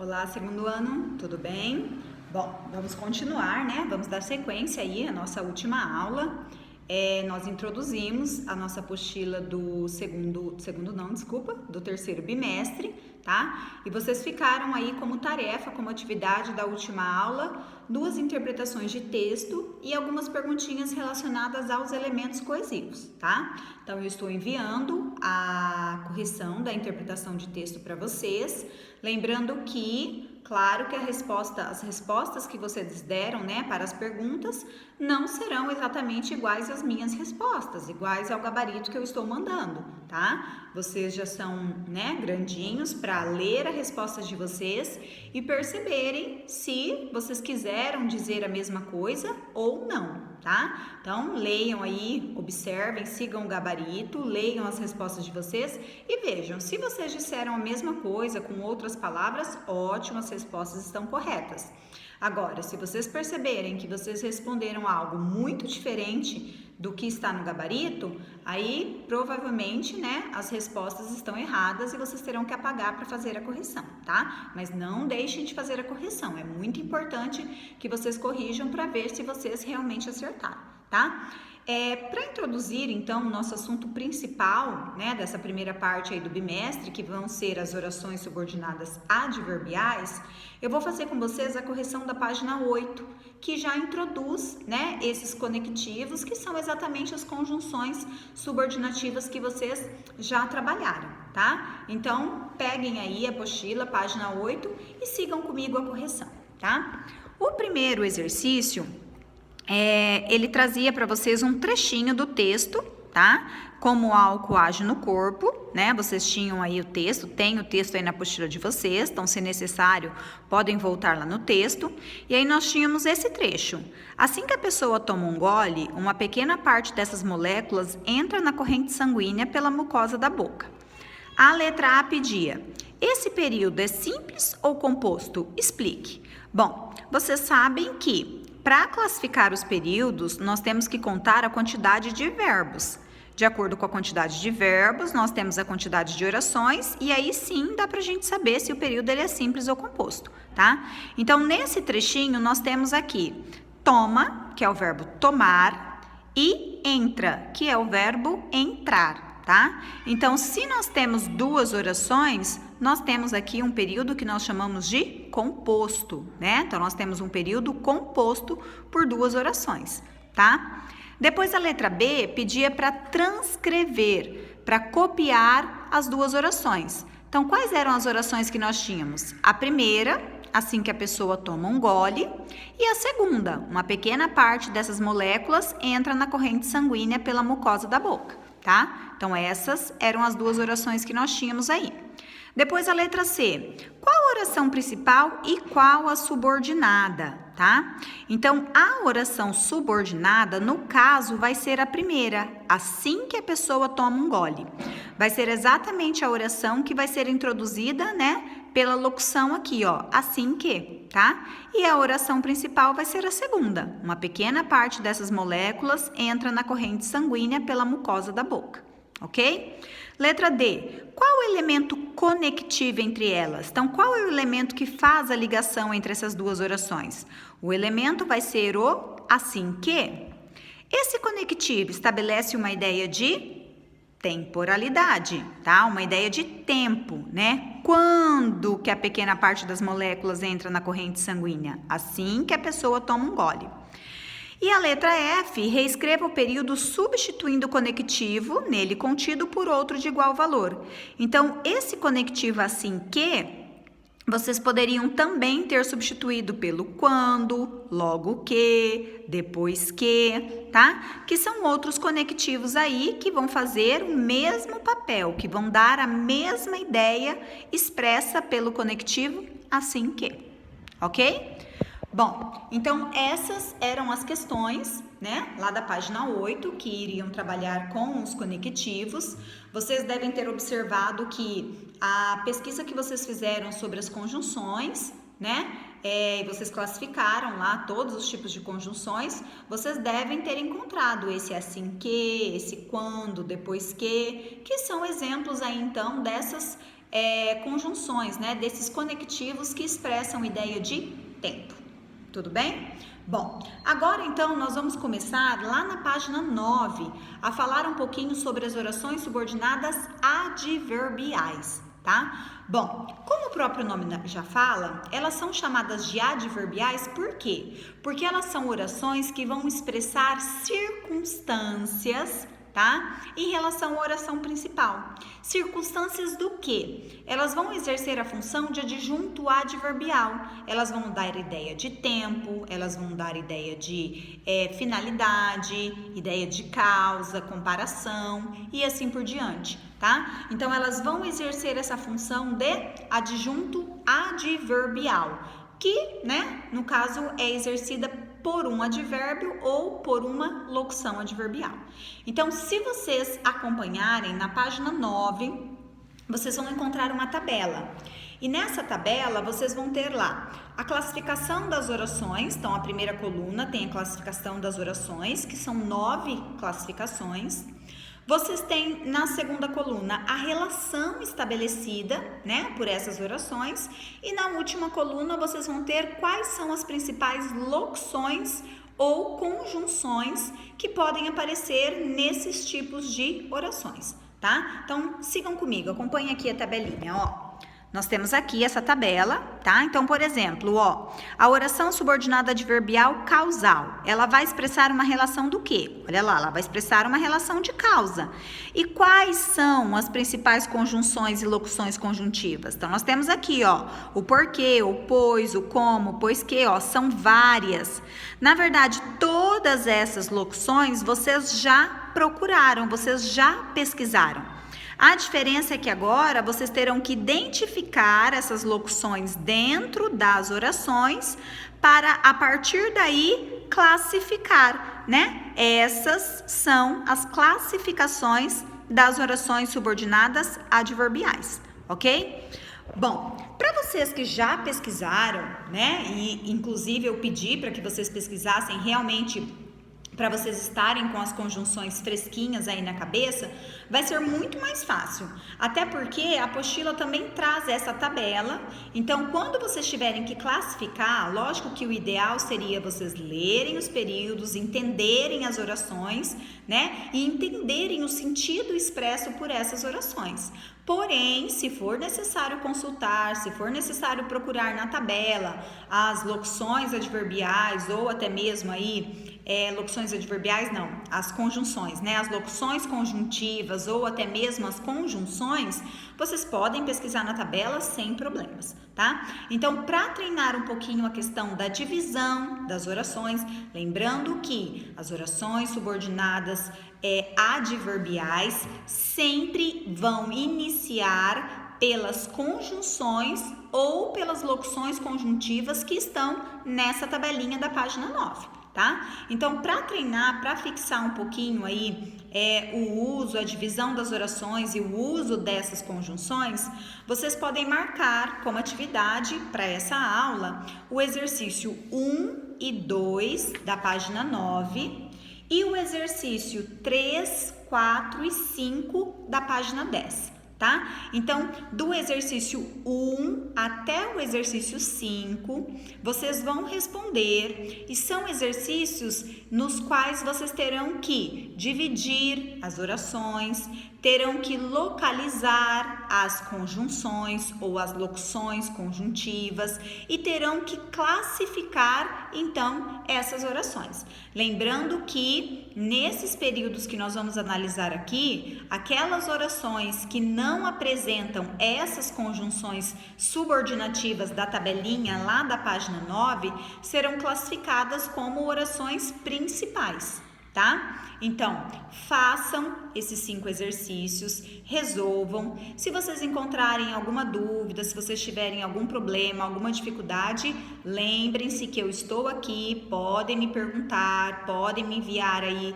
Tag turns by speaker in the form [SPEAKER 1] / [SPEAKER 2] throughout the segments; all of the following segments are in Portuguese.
[SPEAKER 1] Olá, segundo ano, tudo bem? Bom, vamos continuar, né? Vamos dar sequência aí à nossa última aula. Nós introduzimos a nossa apostila do do terceiro bimestre, tá? E vocês ficaram aí como tarefa, como atividade da última aula, 2 interpretações de texto e algumas perguntinhas relacionadas aos elementos coesivos, tá? Então, eu estou enviando a correção da interpretação de texto para vocês, lembrando que claro que as respostas que vocês deram, né, para as perguntas não serão exatamente iguais às minhas respostas, iguais ao gabarito que eu estou mandando, tá? Vocês já são, né, grandinhos para ler a resposta de vocês e perceberem se vocês quiseram dizer a mesma coisa ou não, tá? Então, leiam aí, observem, sigam o gabarito, leiam as respostas de vocês e vejam, se vocês disseram a mesma coisa com outras palavras, ótimo, as respostas estão corretas. Agora, se vocês perceberem que vocês responderam algo muito diferente do que está no gabarito, aí provavelmente, né, as respostas estão erradas e vocês terão que apagar para fazer a correção, tá? Mas não deixem de fazer a correção, é muito importante que vocês corrijam para ver se vocês realmente acertaram, tá? Para introduzir, então, o nosso assunto principal, né, dessa primeira parte aí do bimestre, que vão ser as orações subordinadas adverbiais, eu vou fazer com vocês a correção da página 8, que já introduz, né, esses conectivos, que são exatamente as conjunções subordinativas que vocês já trabalharam, tá? Então, peguem aí a apostila, página 8, e sigam comigo a correção, tá? O primeiro exercício ele trazia para vocês um trechinho do texto, tá? Como o álcool age no corpo, né? Vocês tinham aí o texto, tem o texto aí na apostila de vocês, então, se necessário, podem voltar lá no texto. E aí nós tínhamos esse trecho. Assim que a pessoa toma um gole, uma pequena parte dessas moléculas entra na corrente sanguínea pela mucosa da boca. A letra A pedia: esse período é simples ou composto? Explique. Bom, vocês sabem que para classificar os períodos, nós temos que contar a quantidade de verbos. De acordo com a quantidade de verbos, nós temos a quantidade de orações e aí sim dá para a gente saber se o período ele é simples ou composto, tá? Então, nesse trechinho, nós temos aqui toma, que é o verbo tomar, e entra, que é o verbo entrar, tá? Então, se nós temos 2 orações, nós temos aqui um período que nós chamamos de composto, né? Então, nós temos um período composto por 2 orações, tá? Depois, a letra B pedia para transcrever, para copiar as 2 orações. Então, quais eram as orações que nós tínhamos? A primeira, assim que a pessoa toma um gole, e a segunda, uma pequena parte dessas moléculas entra na corrente sanguínea pela mucosa da boca, tá? Então, essas eram as 2 orações que nós tínhamos aí. Depois a letra C, qual a oração principal e qual a subordinada, tá? Então, a oração subordinada, no caso, vai ser a primeira, assim que a pessoa toma um gole. Vai ser exatamente a oração que vai ser introduzida, né, pela locução aqui, ó, assim que, tá? E a oração principal vai ser a segunda. Uma pequena parte dessas moléculas entra na corrente sanguínea pela mucosa da boca, ok? Letra D, qual o elemento conectivo entre elas? Então, qual é o elemento que faz a ligação entre essas 2 orações? O elemento vai ser o assim que. Esse conectivo estabelece uma ideia de temporalidade, tá? Uma ideia de tempo, né? Quando que a pequena parte das moléculas entra na corrente sanguínea? Assim que a pessoa toma um gole. E a letra F, reescreva o período substituindo o conectivo nele contido por outro de igual valor. Então, esse conectivo assim que, vocês poderiam também ter substituído pelo quando, logo que, depois que, tá? Que são outros conectivos aí que vão fazer o mesmo papel, que vão dar a mesma ideia expressa pelo conectivo assim que, ok? Bom, então essas eram as questões, né, lá da página 8, que iriam trabalhar com os conectivos. Vocês devem ter observado que a pesquisa que vocês fizeram sobre as conjunções, né, vocês classificaram lá todos os tipos de conjunções, vocês devem ter encontrado esse assim que, esse quando, depois que são exemplos aí então dessas conjunções, né? Desses conectivos que expressam ideia de tempo. Tudo bem? Bom, agora então nós vamos começar lá na página 9 a falar um pouquinho sobre as orações subordinadas adverbiais, tá? Bom, como o próprio nome já fala, elas são chamadas de adverbiais por quê? Porque elas são orações que vão expressar circunstâncias, tá? Em relação à oração principal. Circunstâncias do quê? Elas vão exercer a função de adjunto adverbial. Elas vão dar ideia de tempo, elas vão dar ideia de finalidade, ideia de causa, comparação e assim por diante, tá? Então, elas vão exercer essa função de adjunto adverbial, que, né, no caso, é exercida por um advérbio ou por uma locução adverbial. Então, se vocês acompanharem na página 9, vocês vão encontrar uma tabela. E nessa tabela, vocês vão ter lá a classificação das orações. Então, a primeira coluna tem a classificação das orações, que são 9 classificações. Vocês têm na segunda coluna a relação estabelecida, né, por essas orações, e na última coluna vocês vão ter quais são as principais locuções ou conjunções que podem aparecer nesses tipos de orações, tá? Então, sigam comigo, acompanhem aqui a tabelinha, ó. Nós temos aqui essa tabela, tá? Então, por exemplo, ó, a oração subordinada adverbial causal, ela vai expressar uma relação do quê? Olha lá, ela vai expressar uma relação de causa. E quais são as principais conjunções e locuções conjuntivas? Então, nós temos aqui, ó, o porquê, o pois, o como, pois que, ó, são várias. Na verdade, todas essas locuções vocês já procuraram, vocês já pesquisaram. A diferença é que agora vocês terão que identificar essas locuções dentro das orações para, a partir daí, classificar, né? Essas são as classificações das orações subordinadas adverbiais, ok? Bom, para vocês que já pesquisaram, né? E inclusive eu pedi para que vocês pesquisassem realmente, para vocês estarem com as conjunções fresquinhas aí na cabeça, vai ser muito mais fácil. Até porque a apostila também traz essa tabela. Então, quando vocês tiverem que classificar, lógico que o ideal seria vocês lerem os períodos, entenderem as orações, né? E entenderem o sentido expresso por essas orações. Porém, se for necessário consultar, se for necessário procurar na tabela as locuções adverbiais ou até mesmo aí locuções adverbiais não, as conjunções, né? As locuções conjuntivas ou até mesmo as conjunções, vocês podem pesquisar na tabela sem problemas, tá? Então, para treinar um pouquinho a questão da divisão das orações, lembrando que as orações subordinadas adverbiais sempre vão iniciar pelas conjunções ou pelas locuções conjuntivas que estão nessa tabelinha da página 9. Tá? Então, para treinar, para fixar um pouquinho aí o uso, a divisão das orações e o uso dessas conjunções, vocês podem marcar como atividade para essa aula o exercício 1 e 2 da página 9 e o exercício 3, 4 e 5 da página 10. Tá? Então, do exercício 1 até o exercício 5, vocês vão responder e são exercícios nos quais vocês terão que dividir as orações, terão que localizar as conjunções ou as locuções conjuntivas e terão que classificar, então, essas orações. Lembrando que, nesses períodos que nós vamos analisar aqui, aquelas orações que não apresentam essas conjunções subordinativas da tabelinha lá da página 9, serão classificadas como orações principais. Tá? Então, façam esses 5 exercícios, resolvam. Se vocês encontrarem alguma dúvida, se vocês tiverem algum problema, alguma dificuldade, lembrem-se que eu estou aqui, podem me perguntar, podem me enviar aí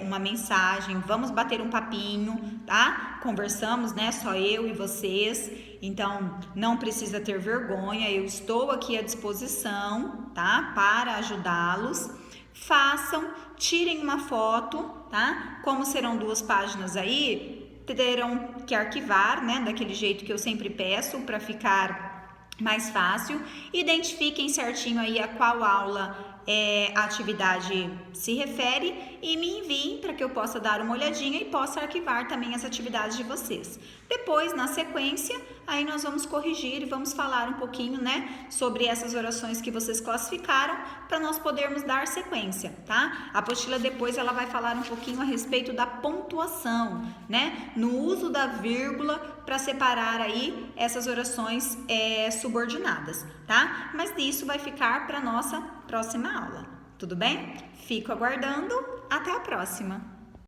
[SPEAKER 1] uma mensagem, vamos bater um papinho, tá? Conversamos, né? Só eu e vocês, então não precisa ter vergonha, eu estou aqui à disposição, tá? Para ajudá-los. Façam, tirem uma foto, tá? Como serão 2 páginas aí, terão que arquivar, né, daquele jeito que eu sempre peço para ficar mais fácil. Identifiquem certinho aí a qual aula a atividade se refere e me enviem para que eu possa dar uma olhadinha e possa arquivar também as atividades de vocês. Depois, na sequência, aí nós vamos corrigir e vamos falar um pouquinho, né, sobre essas orações que vocês classificaram para nós podermos dar sequência, tá? A apostila depois ela vai falar um pouquinho a respeito da pontuação, né, no uso da vírgula para separar aí essas orações subordinadas, tá? Mas isso vai ficar para nossa próxima aula, tudo bem? Fico aguardando, até a próxima!